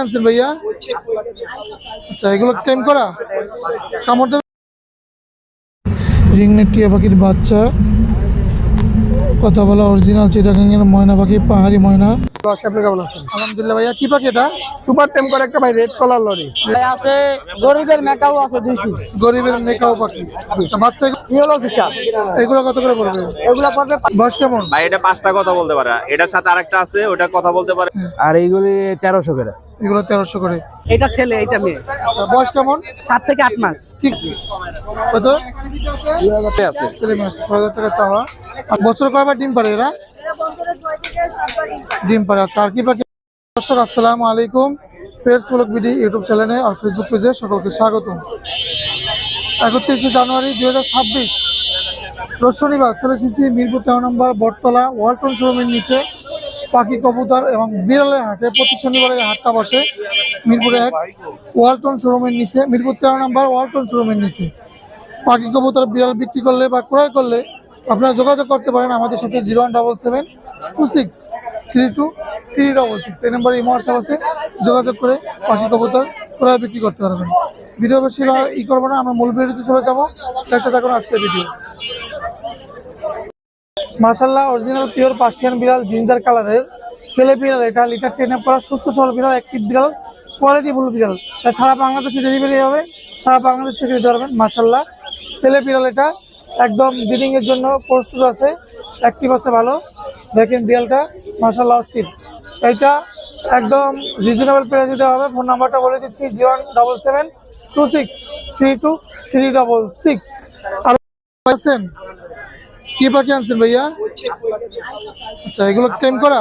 আনছেন ভাইয়া? আচ্ছা, এগুলো টেম করা কামড় দেবে। রিংনেট টিয়া পাখির বাচ্চা, কথা বলা অরিজিনাল চিটাগাংয়ের ময়না পাখি, পাহাড়ি ময়না। আপনি কেমন আছেন? আলহামদুলিল্লাহ। ভাইয়া কি পাখি এটা? সুপার টেম করে একটা ভাই, রেড কলার লরি আছে, গরিবের মেকাও আছে 2 পিস। গরিবের মেকাও পাখি। আচ্ছা, বাচ্চা ইয়েলো ফিশার এগুলো কত করে পড়বে? এগুলা পড়বে বয়স কেমন? ভাই এটা 5টা কথা বলতে পারে, এটার সাথে আরেকটা আছে ওটা কথা বলতে পারে। আর এইগুলি 1300 করে। এগুলো 1300 করে। এটা ছেলে এটা মেয়ে। আচ্ছা, বয়স কেমন? 7 থেকে 8 মাস। কি কত? আছে ছেলে মেয়ে 6000 টাকা চাওয়া। আর বছর কয়বার ডিম পারে এরা? ডিম পারে। আচ্ছা, আর কি পাখি? দর্শক আসসালামু আলাইকুম, পেটস ব্লগ বিডি ইউটিউব চ্যানেলে আর ফেসবুক পেজে সকলকে স্বাগতম। 31শে জানুয়ারি 2026 রোজ শনিবার চলে এসেছি মিরপুর 13 নম্বর বটতলা ওয়ালটন শোরুমের নিচে পাখি, কবুতর এবং বিড়ালের হাটে। প্রতি শনিবারে এই হাটটা বসে মিরপুরে 1 ওয়ালটন শোরুমের নিচে, মিরপুর 13 নম্বর ওয়ালটন শোরুমের নিচে। পাখি, কবুতর, বিড়াল বিক্রি করলে বা ক্রয় করলে আপনারা যোগাযোগ করতে পারেন আমাদের সাথে 01772632366 এই নম্বরে ইমো হোয়াটসঅ্যাপ আছে, যোগাযোগ করে পাখি, কবুতর ক্রয় বিক্রি করতে পারবেন। ভিডিও বেশি করবো না, আমরা মূল ভিডিওতে চলে যাবো। সেটা দেখুন আজকের ভিডিও। মাশাআল্লাহ, অরিজিনাল পিওর পার্সিয়ান বিড়াল, জিঞ্জার কালারের ছেলে বিড়াল। এটা লিটার 10 করা সুস্থ সবল বিড়াল, অ্যাক্টিভ বিড়াল, কোয়ালিটিফুল বিড়াল। সারা বাংলাদেশে ডেলিভারি হবে, সারা বাংলাদেশ থেকে দিতে পারবেন। মাশাআল্লাহ, ছেলে বিড়াল এটা একদম ব্রিডিং এর জন্য প্রস্তুত আছে, অ্যাক্টিভ আছে ভালো। দেখেন বিড়ালটা মাশাআল্লাহ অস্থির। এটা একদম রিজনেবল প্রাইসে দেওয়া হবে। ফোন নাম্বারটা বলে দিচ্ছি 01772632366। আর আছেন কি পাখি আনছেন ভাইয়া? আচ্ছা, এগুলো টেম করা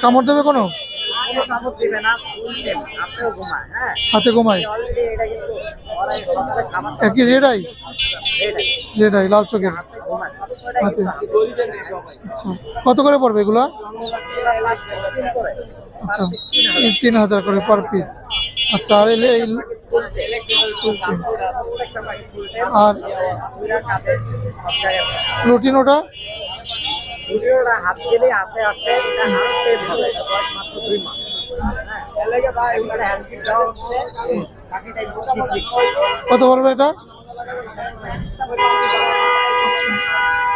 কামড় দেবে কোনো? হাতে ঘুমায়। একই রেড আই, রেড আই লাল চোখের। আচ্ছা, কত করে পড়বে এগুলা? আচ্ছা, 3000 করে পার পিস। আচ্ছা, আর আর রুটিনোটা কত পড়বে এটা?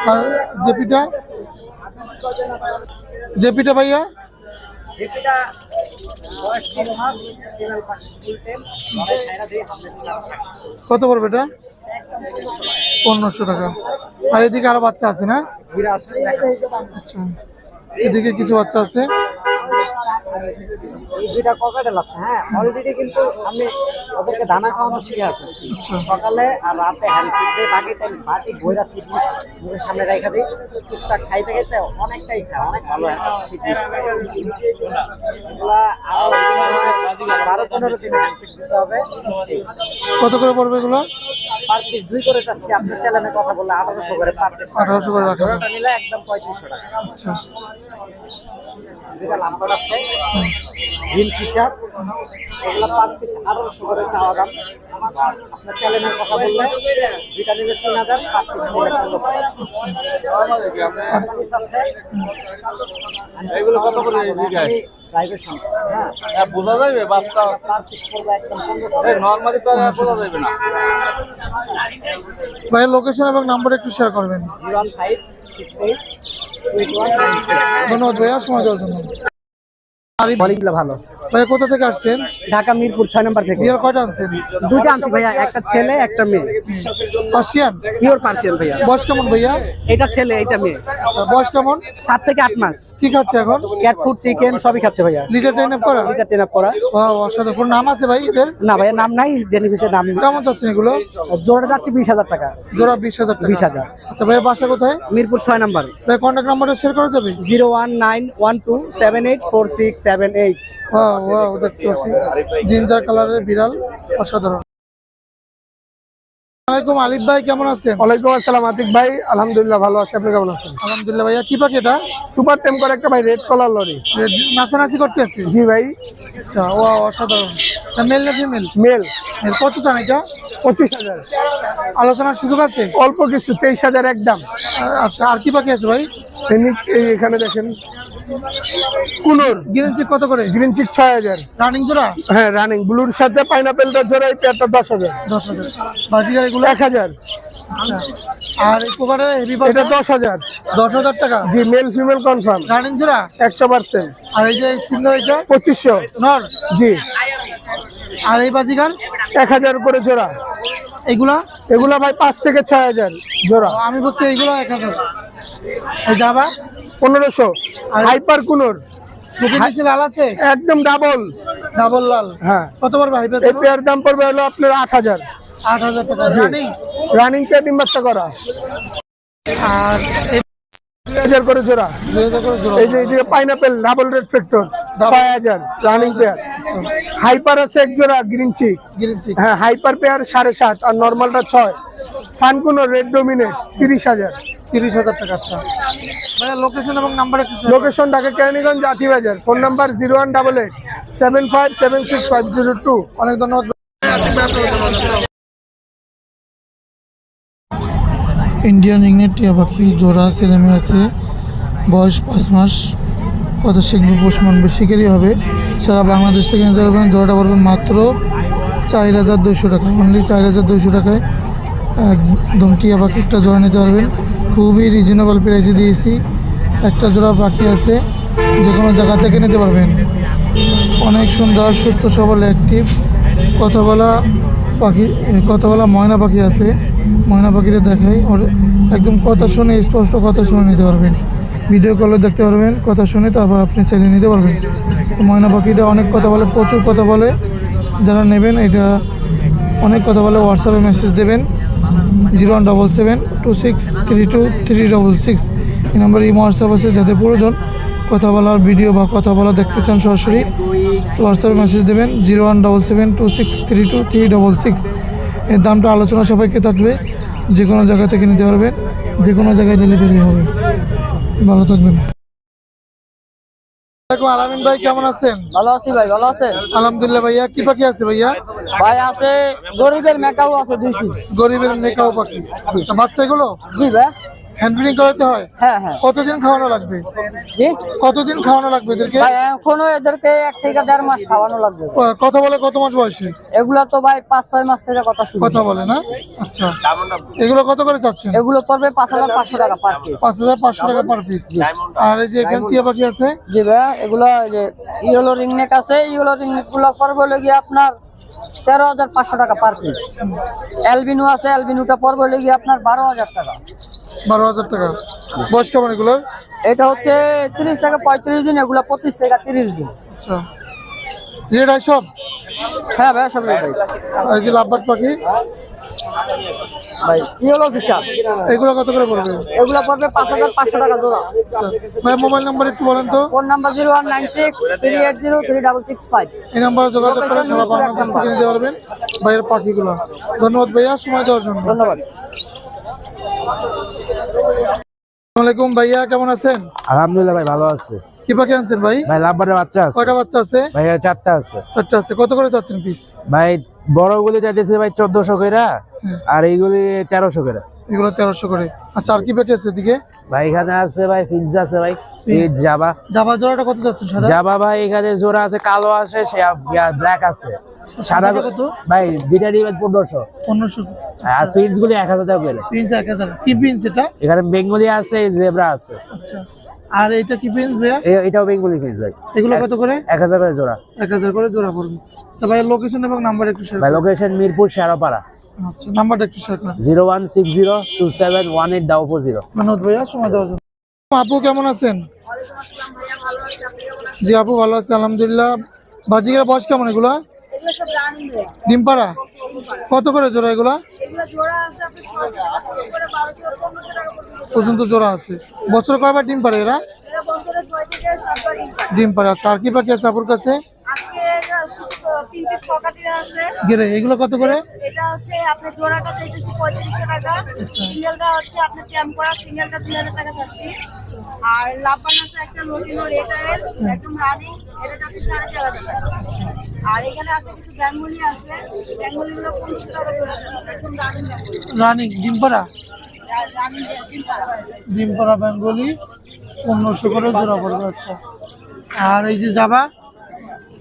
আর জেপিটা, জেপিটা ভাইয়া কত পড়বে এটা? 1500 টাকা। আর এদিকে আরো বাচ্চা আছে না? আচ্ছা, এদিকে কিছু বাচ্চা আছে। অলরেডি কিন্তু আমি ওদেরকে দানা খাওয়ানো শিখে আসছি। সকালে আর রাতে হ্যান্ড ফিড দিয়ে বাকি টাইম বাকি বইরা ফিটনেস মুখের সামনে রেখে দিই। টুকটাক খাইতে খাইতে অনেকটাই খায়, অনেক ভালো ফিটনেস। এগুলা আরো 12-15 দিন হ্যান্ড ফিড দিতে হবে। কত করে পড়বে এগুলো? পার পিস 2 করে চাচ্ছি। আপনার চ্যানেলে কথা বললে 1800 করে পার পিস। 1800 করে রাখা ওটা নিলে একদম 3500 টাকা। আচ্ছা, যেটা লাম্বার আছে গ্রিন ফিশার, এগুলো পার পিস 1800 করে চাওয়া দাম। আপনার চ্যানেলের কথা বললে দুইটা নিলে 3000, পার পিস নিলে 1500। এগুলো কত করে প্রাইভেট হ্যাঁ বোঝা যাবে বাচ্চা পার পিস পড়বে একদম 1500। নরমালি তো আর বোঝা যাবে না। ভাইয়ের লোকেশন এবং নাম্বার একটু শেয়ার করবেন। 015682196। ধন্যবাদ ভাইয়া সময় দেওয়ার জন্য। কোয়ালিটিগুলো ভালো। ভাইয়া কোথা থেকে আসছেন? ঢাকা মিরপুর 6 নম্বর থেকে। বিড়াল কয়টা আনছেন? 2টা আনছি ভাইয়া, একটা ছেলে একটা মেয়ে। পার্সিয়ান পিওর পার্সিয়ান ভাইয়া। বয়স কেমন ভাইয়া? এটা ছেলে এটা মেয়ে। আচ্ছা, বয়স কেমন? 7 থেকে 8 মাস। কি খাচ্ছে এখন? ক্যাট ফুড, চিকেন সবই খাচ্ছে ভাইয়া। লিটার 10 করা? এটা টেন আপ করা। অসাধারণ। নাম আছে ভাই এদের? না ভাইয়া নাম নাই, জেনিফিসের নাম। কেমন চাচ্ছেন এগুলো? জোড়া যাচ্ছে 20000 টাকা। জোড়া 20000 টাকা। 20000। আচ্ছা, ভাইয়ের বাসা কোথায়? মিরপুর 6 নম্বর। ভাই কন্ট্যাক্ট নাম্বারটা শেয়ার করা যাবে? 01912784678। ওয়াও, দেখতে পাচ্ছি জিঞ্জার কালারের বিড়াল, অসাধারণ। আসসালামু আলাইকুম আলিফ ভাই, কেমন আছেন? ওয়ালাইকুম আসসালাম আতিক ভাই, আলহামদুলিল্লাহ ভালো আছি। আপনি কেমন আছেন? আলহামদুলিল্লাহ। ভাইয়া কি পাখি এটা? সুপার টেম করে একটা ভাই, রেড কলার লরি। নাচানাচি করতে আছে? জি ভাই। আচ্ছা, ওয়াও, অসাধারণ। মেল না ফিমেল? মেল। কত চান এটা? 25,000। আলোচনার সুযোগ আছে? অল্প কিছু, 23,000 একদম। আচ্ছা, আর কি পাখি আছে ভাই? এখানে দেখেন কুনোর গ্রিন চিক কত করে? Green cheek 6,000। রানিং জোড়া? হ্যাঁ রানিং, ব্লুর সাথে পাইনাপেলটা জোড়া, এই পেয়ারটা 10,000। 10,000। বাজিগার এগুলো? 1,000। আচ্ছা, আর এই কোকারের হেভি এটা 10,000। 10,000 টাকা। জি, মেল ফিমেল কনফার্ম, রানিং জোড়া? 100%। আর এই যে সিঙ্গেল এটা 2500। নর? জি। আর এই বাজিগার? 1,000 করে জোড়া। এগুলা? এগুলা ভাই 5 থেকে 6,000 জোড়া। আমি বলছি এইগুলো 1,000। এই জাবা? 1500। হাইপার কুনোর বুকিং নিচে লাল আছে? একদম ডাবল। ডাবল লাল? হ্যাঁ। কত পড়বে হাইপার? এই পেয়ার দাম পড়বে হলো আপনার 8,000। 8,000 টাকা। রানিং? রানিং পেয়ার ডিম বাচ্চা করা। আর এই 2,000 করে জোড়া। 2,000 করে জোড়া। এই যে pineapple double red factor 6,000 running pair. Hyper আছে এক জোড়া গ্রিন চিক। Green cheek? হ্যাঁ, হাইপার পেয়ার 7.5 আর নরমালটা 6। সানকুনো রেড ডোমিনেট 30,000। 30,000 টাকা। আচ্ছা ভাইয়া, লোকেশন এবং নাম্বার একটু share করুন। Location Dhaka Keraniganj Atibazar. Phone number 018875765002। অনেক ধন্যবাদ। ইন্ডিয়ান রিংনেট টিয়া পাখি জোড়া ছেলেমেয়ে আছে, বয়স 5 মাস। কথা শিখবে, পোষ মানবে, শিকারই হবে। সারা বাংলাদেশ থেকে নিতে পারবেন। জোড়াটা পড়বে মাত্র 4,200 টাকা। অনলি 4,200 টাকায় একদম টিয়া পাখি একটা জোড়া নিতে পারবেন। খুবই রিজনেবল প্রাইসে দিয়েছি। একটা জোড়া পাখি আছে, যে কোনো জায়গা থেকে নিতে পারবেন। অনেক সুন্দর, সুস্থ সবল, অ্যাক্টিভ, কথা বলা পাখি, কথা বলা ময়না পাখি আছে। ময়না পাখিটা দেখাই, ওর একদম কথা শুনে, স্পষ্ট কথা শুনে নিতে পারবেন। ভিডিও কলে দেখতে পারবেন, কথা শুনে তারপর আপনি চালিয়ে নিতে পারবেন। তো ময়না পাখিটা অনেক কথা বলে, প্রচুর কথা বলে। যারা নেবেন, এটা অনেক কথা বলে। হোয়াটসঅ্যাপে মেসেজ দেবেন 0177263236। এই নম্বরে ইমো হোয়াটসঅ্যাপ আছে। যাদের প্রয়োজন কথা বলার ভিডিও বা কথা বলা দেখতে চান সরাসরি, তো হোয়াটসঅ্যাপে মেসেজ দেবেন 0177263236। এর দামটা আলোচনা সাপেক্ষে থাকবে। যে কোনো জায়গা থেকে নিতে পারবেন, যে কোনো জায়গায় ডেলিভারি হবে। ভালো থাকবেন। আলামিন ভাই, কেমন আছেন? ভালো আছি ভাই, ভালো আছেন? আলহামদুলিল্লাহ। ভাইয়া কি পাখি আছে ভাইয়া? ভাই আছে গরিবের মেকাও আছে 2 পিস। গরিবের মেকাও পাখি? আচ্ছা, বাচ্চা এগুলো জি ভাই। হ্যান্ড ফিডিং করাতে হয়? হ্যাঁ হ্যাঁ। কতদিন খাওয়ানো লাগবে? জি কতদিন খাওয়ানো লাগবে এদেরকে? ভাই, এখনো এদেরকে 1 থেকে 1.5 মাস খাওয়ানো লাগবে। কথা বলে কত মাস বয়সে? এগুলা তো ভাই 5-6 মাস থেকে কথা শুরু। কথা বলে না? আচ্ছা, এগুলো কত করে চাচ্ছেন? এগুলো পড়বে 5,500 টাকা পার পিস। 5,500 টাকা পার পিস। আর এই যে এখানে টিয়া পাখি আছে? জি ভাই, এগুলো এই যে ইয়েলো রিংনেক আছে, ইয়েলো রিংনেক গুলো পড়বে লেগে আপনার 13,500 টাকা পার পিস। অ্যালবিনো আছে, অ্যালবিনোটা পড়বে লেগে আপনার 12,000 টাকা। 12,000 টাকা। বয়স কেমন এগুলো? এটা হচ্ছে 30 থেকে 35 দিন, এগুলো 25 থেকে 30 দিন। আচ্ছা, রেড সব? হ্যাঁ ভাই, সব ভাই। আর এই যে লাভবার্ড পাখি ভাই ইয়েলো ফিশার, এগুলো কত করে পড়বে? এগুলো পড়বে 5,500 টাকা জোড়া। আচ্ছা ভাই, মোবাইল নাম্বার একটু বলেন তো। Phone number 0196380366। এই নাম্বারে যোগাযোগ করে সারা বাংলাদেশ থেকে নিতে পারবেন ভাইয়ের পাখিগুলো। ধন্যবাদ ভাইয়া সময় দেওয়ার জন্য। ধন্যবাদ। আসসালামু আলাইকুম ভাইয়া, কেমন আছেন? আলহামদুলিল্লাহ ভাই, ভালো আছে। কি পাখি আনছেন ভাই? ভাই লাভবারের বাচ্চা আছে। কয়টা বাচ্চা আছে? ভাই 4টা আছে। 4টা আছে। কত করে চাচ্ছেন পিস? ভাই বড়গুলি চাইতেছে ভাই 1400 করে, আর এইগুলি 1300 করে। এগুলো 1300 করে। আচ্ছা, আর কি পেটে আছে এদিকে? ভাই এখানে আছে ভাই ফিক্স আছে ভাই, এই জাবা। জাবা জোড়াটা কত চাচ্ছেন? সাদা জাবা ভাই এখানে জোড়া আছে, কালো আছে, সে ব্ল্যাক আছে। সাদা কত? ভাই দুইটা নিবেন 1500। 1500। আর ফিক্স গুলি 1000 টাকা করে। প্রিন্স 1000। কি প্রিন্স এটা? এখানে বেঙ্গলি আছে, জেব্রা আছে। আচ্ছা, আর এটা কি প্রিন্স ভাইয়া? এটাও বেঙ্গলি ফিক্স ভাই। এগুলো কত করে? 1000 করে জোড়া। 1000 করে জোড়া পড়বে। আচ্ছা ভাই, লোকেশন এবং নাম্বার একটু শেয়ার ভাই করুন। লোকেশন মিরপুর শেরাপাড়া। আচ্ছা, নাম্বারটা একটু শেয়ার করুন। 0160271840। ধন্যবাদ ভাইয়া সময় দেওয়ার জন্য। আপু কেমন আছেন? জি আপু ভালো আছে আলহামদুলিল্লাহ। বাজিকার বয়স কেমন এগুলা? ডিম পাড়া? কত করে জোড়া এগুলা? পর্যন্ত জোড়া আছে। বছরে কয়বার ডিম পাড়ে এরা? ডিম পাড়ে। আচ্ছা, আর কি পাখি আছে আপুর কাছে? গেরে এগুলো কত করে? এটা হচ্ছে আপনার জোড়াটা চাইতেছি 3500 টাকা, সিঙ্গেলটা হচ্ছে আপনার ট্যাম্প করা, সিঙ্গেলটা 2000 টাকা চাচ্ছি। আর লাপান আছে একটা লটিনো রেটারের একদম রানিং, এটা যাচ্ছে 4,500 টাকা। আর আর এখানে আছে কিছু বেঙ্গলি আছে, বেঙ্গলিগুলো 1500 টাকা করে যাচ্ছে, একদম রানিং বেঙ্গলি। রানিং ডিমপাড়া রানিং বেঙ্গলি। ডিমপাড়া বেঙ্গলি 1500 করে জোড়া পড়বে। আচ্ছা, আর এই যে জাবা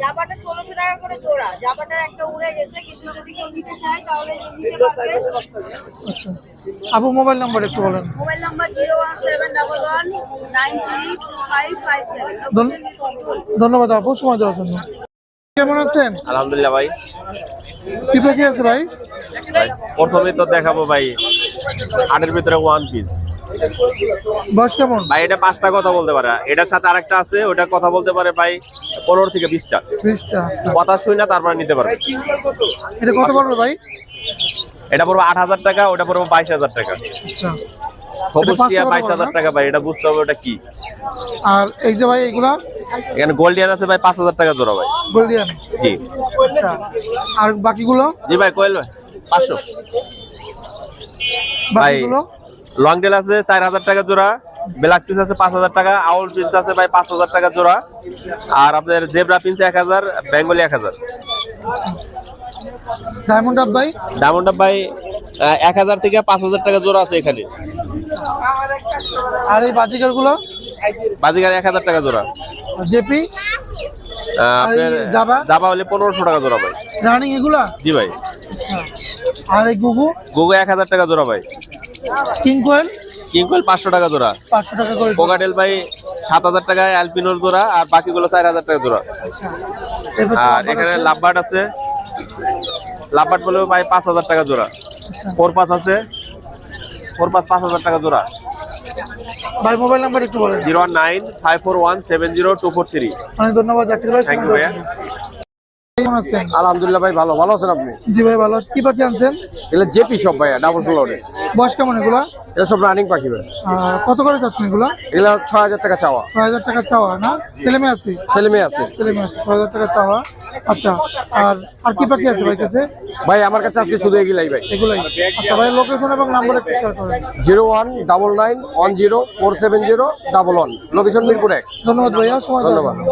জাবাটা 1600 টাকা করে জোড়া। জাবাটার একটা উড়ে গেছে, কিন্তু যদি কেউ নিতে চায় তাহলে নিতে পারবে। আচ্ছা, আপু মোবাইল নাম্বার একটু বলেন। Mobile number 01711932557। ধন্যবাদ আপু সময় দেওয়ার জন্য। কেমন আছেন? আলহামদুলিল্লাহ ভাই। কি পাখি আছে ভাই? ভাই, প্রথমে তো দেখাবো ভাই হাটের ভিতরে ওয়ান পিস। বয়স কেমন? ভাই এটা 5টা কথা বলতে পারে, এটার সাথে আরেকটা আছে ওটা কথা বলতে পারে ভাই 15 থেকে 20টা। 20টা। কথা শুই না তারপরে নিতে পারবে। এটা কত পড়বে ভাই? এটা পড়বে 8000 টাকা, ওটা পড়বে 22000 টাকা। আচ্ছা, সবুজ টিয়া এটা 22000 টাকা ভাই, এটা বুঝতে হবে ওটা কি। আর এই যে ভাই এগুলা এখানে গোল্ডিয়ান আছে ভাই 5000 টাকা জোড়া ভাই। গোল্ডিয়ান। জি আচ্ছা, আর বাকিগুলো? জি ভাই কোয়েল ভাই 500। ভাই বাকিগুলো লং টেল আছে 4000 টাকা জোড়া, ব্ল্যাক পিস আছে 5000 টাকা, আউল পিস আছে ভাই 5000 টাকা জোড়া, আর আপনার zebra piece 1000, Bengali 1000। Diamond up ভাই? ডায়মন্ড ভাই 1000 থেকে 5000 টাকা জোড়া আছে এখানে। আর এই বাজিকার গুলো? বাজিগার 1000 টাকা জোড়া। জেপি আপনার এই জাবা? জাবা হলে 1500 টাকা জোড়া ভাই। রানিং এগুলা? জি ভাই। আর এই গুগু? গুগু 1000 টাকা জোড়া ভাই। কিং কোয়েল? কিংকোয়েল 500 টাকা জোড়া। 500 টাকা করে। কোকাটেল ভাই 7000 টাকায়, অ্যালপিনোর জোড়া, আর বাকিগুলো 4000 টাকা জোড়া। এবার আর এখানে লাভবার্ড আছে, লাভবার্ড বলে ভাই 5000 টাকা জোড়া। ফোরপাস আছে, ফোরপাস 5000 টাকা জোড়া। ভাই মোবাইল নাম্বার একটু বলেন। 01954170243। অনেক ধন্যবাদ জাকির ভাই। থ্যাংক ইউ ভাইয়া। কেমন আছেন? আলহামদুলিল্লাহ ভাই, ভালো ভালো আছেন আপনি? জি ভাই ভালো আছি। কি পাখি আনছেন? এগুলো জেপি সব ভাইয়া, ডাবল ফ্লোরে। বয়স কেমন এগুলা? এটা সব রানিং পাখি ভাই। কত করে চাচ্ছেন এগুলা? এগুলো 6000 টাকা চাওয়া। 6000 টাকা চাওয়া না? ছেলে মেয়ে আছে? ছেলে মেয়ে আছে ছেলে মেয়ে আছে, 6000 টাকা চাওয়া। আচ্ছা, আর কি পাখি আছে ভাই কাছে? ভাই, আমার কাছে আজকে শুধু এগুলাই ভাই। এগুলাই। আচ্ছা ভাই, লোকেশন এবং নাম্বার একটু শেয়ার করেন। 01991047011, লোকেশন মিরপুর 1। ধন্যবাদ ভাইয়া, সময় দেওয়ার ধন্যবাদ। জন্য।